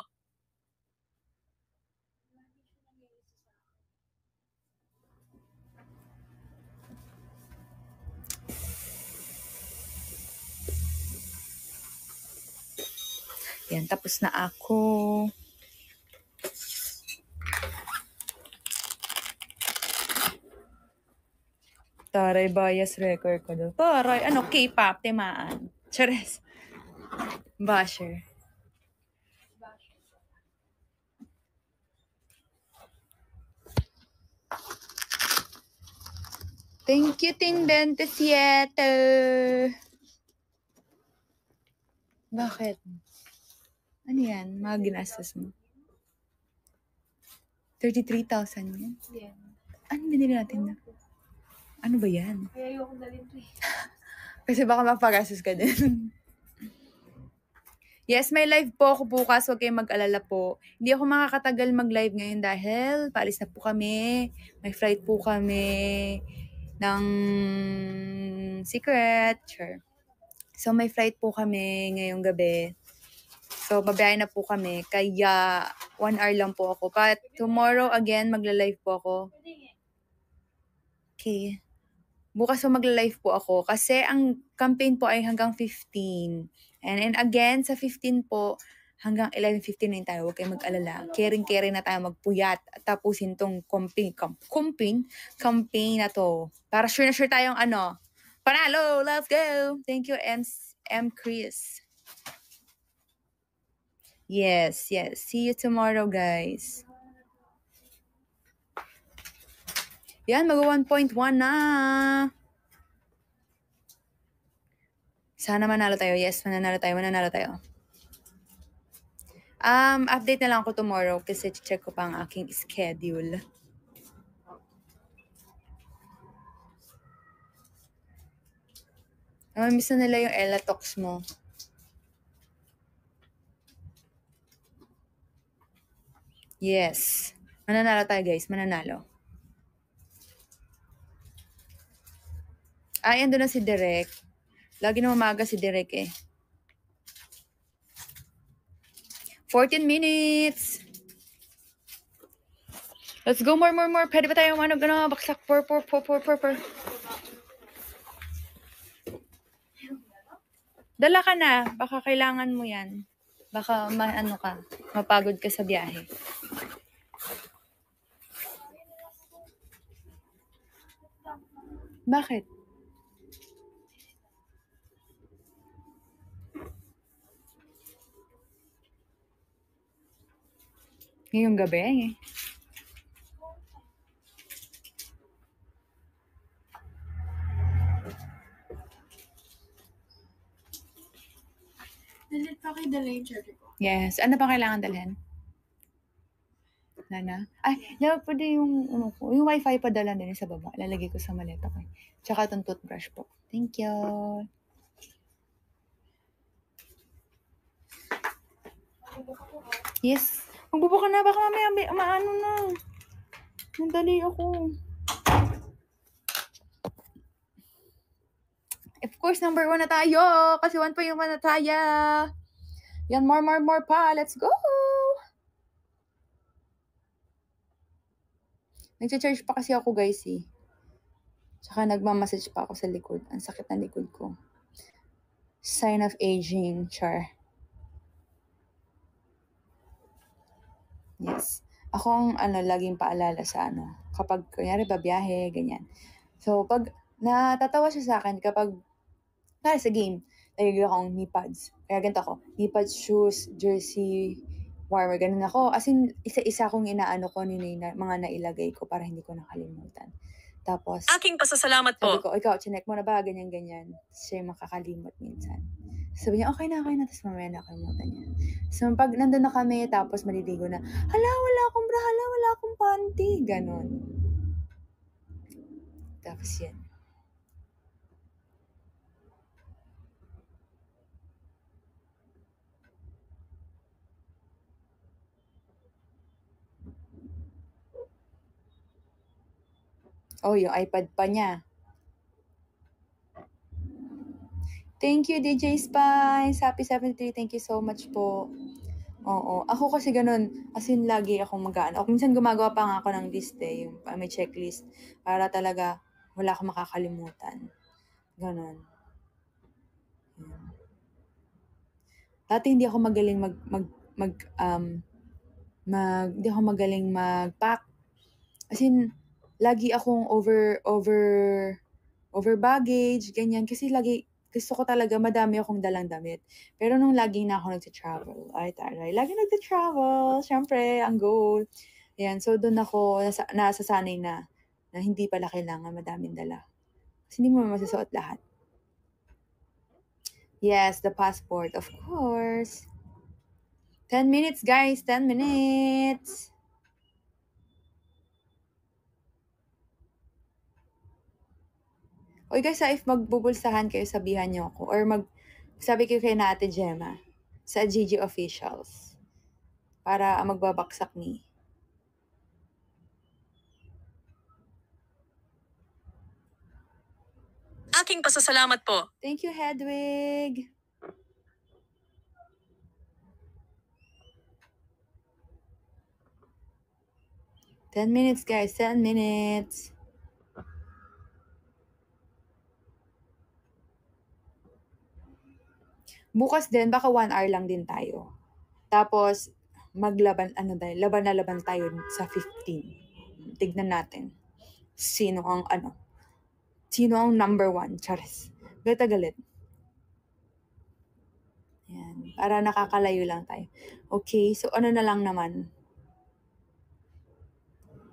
Yan, tapos na ako. Taray, bias record ko daw. Taray, ano, K-pop, timaan. Chares. Basher. Thank you, Ting 27. Bakit? Ano yan? Mga ginastos mo? 33,000 yan? Yan. Ano binili natin na? Ano ba yan? Kaya ayoko dalhin to eh. Kasi baka mapagastos ka din. Yes, may live po ako bukas. Huwag kayong mag-alala po. Hindi ako makakatagal mag-live ngayon dahil paalis na po kami. May flight po kami ng Secret. Sure. So, may flight po kami ngayong gabi. So, babiyahe na po kami. Kaya, 1 hour lang po ako. But, tomorrow again, magla-live po ako. Okay. Bukas po magla-live po ako. Kasi, ang campaign po ay hanggang 15. And again, sa 15 po, hanggang 11:59 tayo. Huwag kayong mag-alala. Caring na tayo magpuyat. At tapusin tong campaign na to. Para sure na sure tayong panalo! Let's go! Thank you, M. Chris. Yes. See you tomorrow, guys. Yan, mag-1.1 na. Sana manalo tayo. Yes, mananalo tayo. Update na lang ako tomorrow kasi check ko pa ang aking schedule. Miss na nila yung Ella Talks mo. Yes. Mananalo tayo, guys. Mananalo. Ay, ando na si Direk. Lagi na umaga si Direk eh. 14 minutes. Let's go, more. Pwede ba tayong baksak? Pour. Dala ka na. Baka kailangan mo yan. Baka mapagod ka sa biyahe. Bakit? Ngayong gabi eh. Dalit pa kayo dala yung charger ko. Yes. Ano pa kailangan dalhin? Nana? Ay, pwede yung wifi pa dala din sa baba. Lalagay ko sa maleta ko. Tsaka itong toothbrush po. Thank you. Yes. Magbubuka na. Baka mamaya maano na. Nandali ako. Of course, number 1 na tayo. Kasi 1 pa yung manataya. Yan, more pa. Let's go! Nag-charge pa kasi ako, guys, eh. Tsaka nagmamassage pa ako sa likod. Ang sakit ng likod ko. Sign of aging, char. Yes. Ako ang laging paalala sa kapag kunyari babiyahe, ganyan. So, pag natatawa siya sa akin kapag sa game, nagigil akong knee pads. Kaya ganito ako, knee pads, shoes, jersey, warmer, ganun ako. As in, isa-isa kong inaano ko mga nailagay ko para hindi ko nakalimutan. Tapos, Aking pasasalamat sabi po. ko, ikaw, chinek mo na ba? Ganyan. Siya yung makakalimot minsan. Sabi niya, okay na. Tapos mamaya nakalimutan niya. So, pag nandun na kami, tapos maliligo na, hala, wala akong bra, hala, wala akong panty. Ganon. Tapos yan. Oh, yung iPad pa niya. Thank you, DJ Spice. Happy 73. Thank you so much po. Oo. Ako kasi ganun. As in, lagi akong mag-aano. Minsan gumagawa pa nga ako ng list eh. Yung may checklist. Para talaga wala akong makakalimutan. Ganun. Dati hindi ako magaling hindi ako magaling mag-pack. As in, lagi akong over baggage, ganyan. Kasi lagi, gusto ko talaga madami akong dalang damit. Pero nung lagi na ako nagsitravel, lagi nagsitravel, syempre, ang goal. Ayan, so doon ako nasasanay na hindi pala kailangan madaming dala. Kasi hindi mo masasuot lahat. Yes, the passport, of course. 10 minutes, guys. 10 minutes. Oy guys, if magbubulsahan kayo, sabihan niyo ako. Or sabi kayo kay na Ate Gemma sa GG Officials. Para magbabaksak ni. Aking pasasalamat po. Thank you, Hedwig. $10 minutes, guys. 10 minutes. Bukas din, baka 1 hour lang din tayo. Tapos, laban tayo sa 15. Tignan natin. Sino ang number 1? Charis. Galit. Yan. Para nakakalayo lang tayo. Okay, so na lang naman.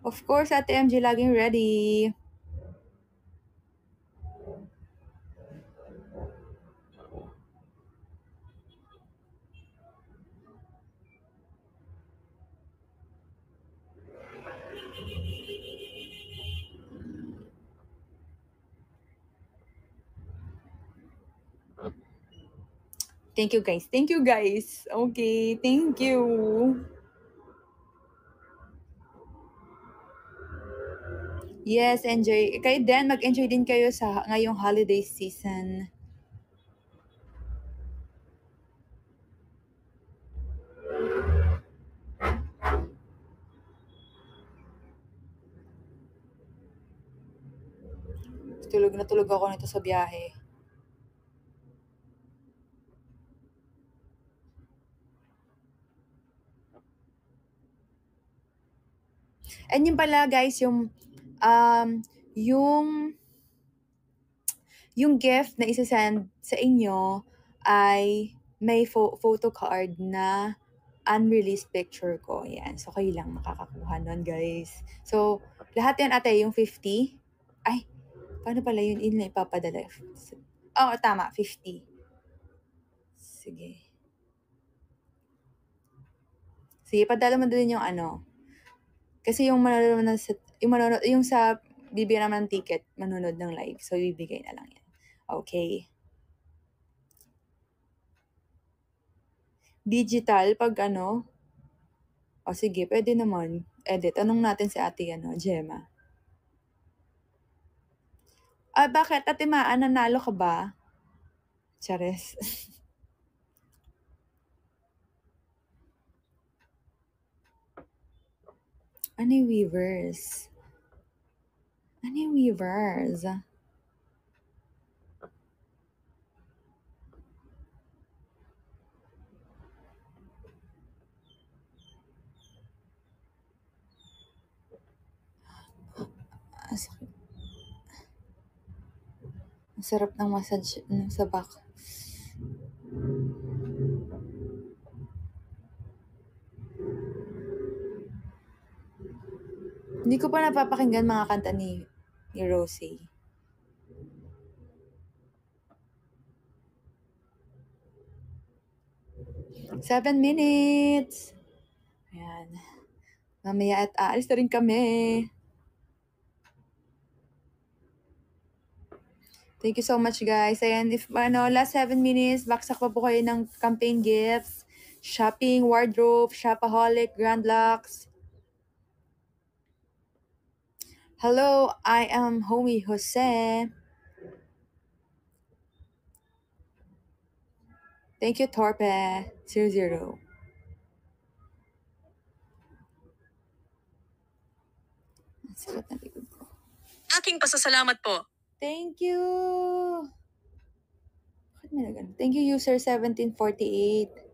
Of course, Ate MJ, laging ready. Thank you, guys. Okay, thank you. Yes, enjoy. Kayo din, mag-enjoy din kayo sa ngayong holiday season. Tulog na tulog ako nito sa biyahe. And yun pala guys, yung gift na isa-send sa inyo ay may photo card na unreleased picture ko. Yan. So, kayo lang makakakuha nun, guys. So, lahat yan ate, yung 50. Ay, paano pala yun? Yun na ipapadala. Oo, tama, 50. Sige. Sige, padala mo din yung ano. Kasi yung manonood, yung sa bibigyan naman ng ticket, manonood ng live. So, ibibigay na lang yan. Okay. Digital, pag ano, o sige, pwede naman. Edit. Anong natin si ate, Gemma? Bakit? Ate Maan, nanalo ka ba? Chares. Ano yung weavers? Ano yung weavers? Ang sarap ng massage sa back. Hindi ko pa napapakinggan mga kanta ni Rosie. Seven minutes. Ayan. Mamaya at aalis na rin kami. Thank you so much, guys. Ayan, if last 7 minutes, baksak pa po kayo ng campaign gifts, shopping, wardrobe, shopaholic, Grand Lux. Hello, I am Homie Jose. Thank you, Torpe 00. Sakit na likod ko. Aking pasasalamat po. Thank you. Bakit may nagano? Thank you, user 1748.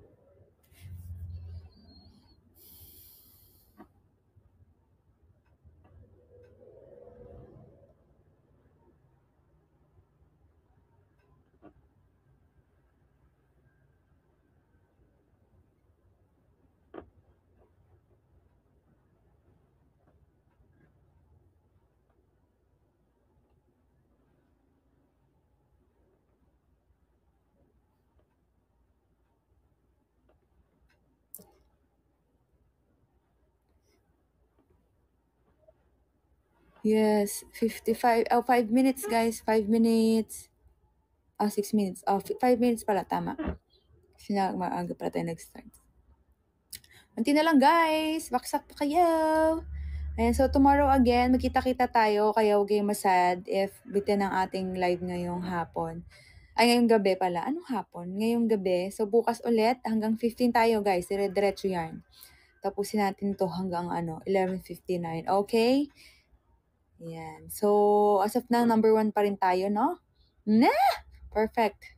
Yes, 55. 5 minutes, guys. 5 minutes. 6 minutes. 5 minutes pala, tama. Kasi maaga pala tayo nag-start. Unti na lang, guys. Baksak pa kayo. Ayan, so tomorrow again, magkita-kita tayo. Kaya huwag kayong masad if bitin ang ating live ngayong hapon. Ay, ngayong gabi pala. Anong hapon? Ngayong gabi. So bukas ulit, hanggang 15 tayo, guys. Dire-diretso yan. Tapusin natin to hanggang 11:59. Okay? Yan. So, as of now, number 1 pa rin tayo, no? Nah! Perfect.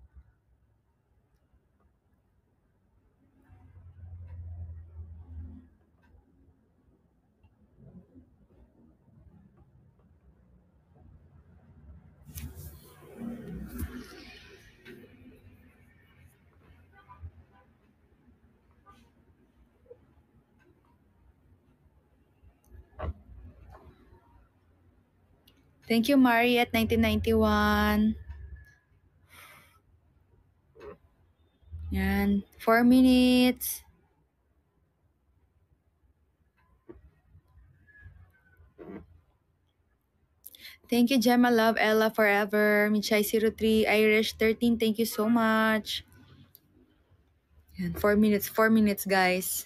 Thank you, Mari, at 1991. Yan. 4 minutes. Thank you, Gemma Love, Ella Forever, Michay03, Irish 13, thank you so much. Yan, 4 minutes, guys.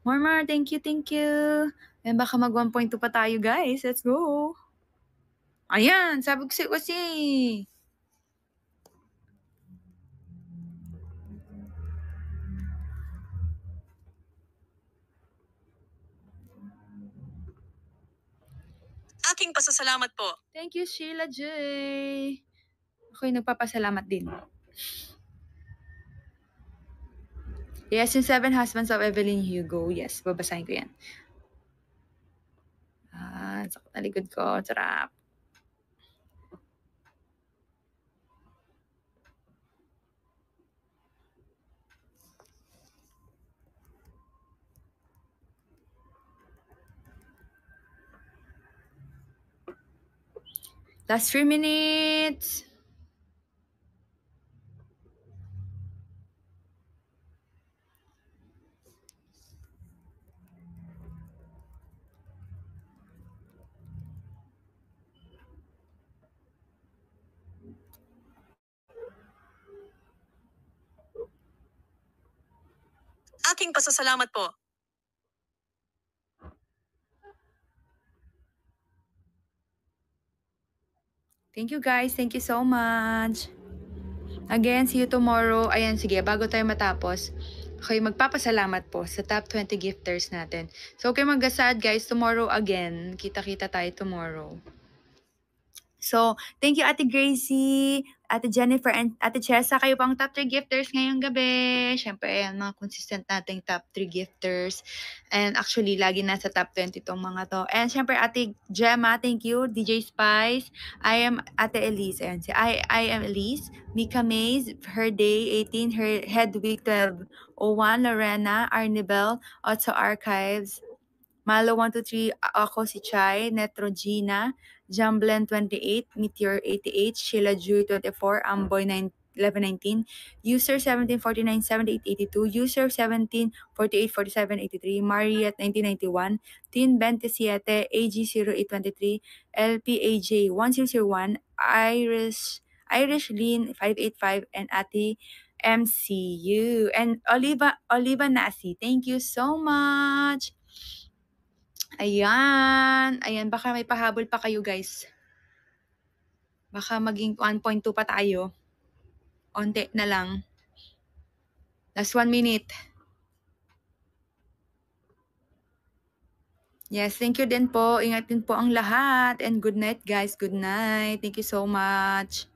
More, thank you. Yan, baka mag 1.2 pa tayo, guys. Let's go. Ayan, sabi ko kasi. Aking pasasalamat po. Thank you, Sheila J. Ako'y nagpapasalamat din. Yes, yung Seven Husbands of Evelyn Hugo. Yes, babasahin ko yan. Sakit na likod ko. Sarap. Last 3 minutes. Aking pasasalamat po. Thank you guys. Thank you so much. Again, see you tomorrow. Ayan, sige, bago tayo matapos, ako'y magpapasalamat po sa top 20 gifters natin. So, okay mag-asad guys, tomorrow again. Kita-kita tayo tomorrow. So, thank you Ate Gracie, Ate Jennifer, and Ate Chessa. Kayo pang top 3 gifters ngayong gabi. Siyempre, ayan, mga consistent nating top 3 gifters. And actually, lagi nasa top 20 tong mga to. And siyempre, Ate Gemma, thank you. DJ Spice. I am Ate Elise. Ayan, I am Elise. Mika Mays, her day 18, her Hedwig 1201, Lorena, Arnibel, Otso Archives, Malo 123, ako si Chai, Netrogena, Jamblen 28, Meteor 88, Sheila Ju 24, Amboy 1119, User 17497882, User 17484783, Mariette 1991, Tin 27, AG0823, LPAJ 1001, Irish Lean 585, and Ati MCU. And Oliva Nasi, thank you so much. Ayan. Ayan, baka may pahabol pa kayo guys. Baka maging 1.2 pa tayo. Onte na lang. Last 1 minute. Yes, thank you din po. Ingat din po ang lahat. And good night guys. Good night. Thank you so much.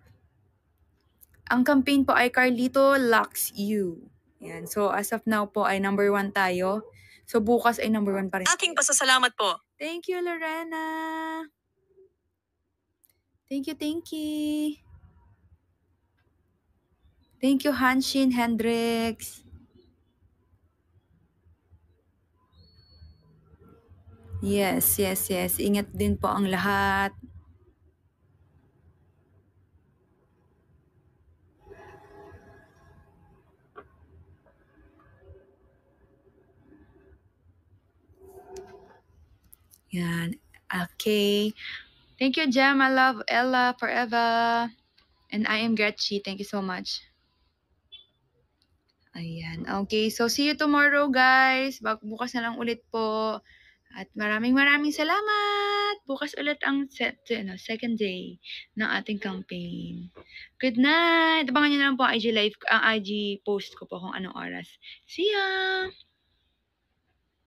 Ang campaign po ay Carlito Locks You. Yan. So as of now po ay number 1 tayo. So bukas ay number 1 pa rin. Aking pasasalamat po. Thank you, Lorena. Thank you, thank you. Thank you, Hanshin Hendricks. Yes, yes, yes. Ingat din po ang lahat. Yan. Okay. Thank you, Jem. I love Ella forever. And I am Gretchen. Thank you so much. Ayan. Okay. So, see you tomorrow, guys. Bukas na lang ulit po. At maraming salamat. Bukas ulit ang second day ng ating campaign. Good night. Abangan nyo na lang po ang IG live, ang IG post ko po kung anong oras. See ya!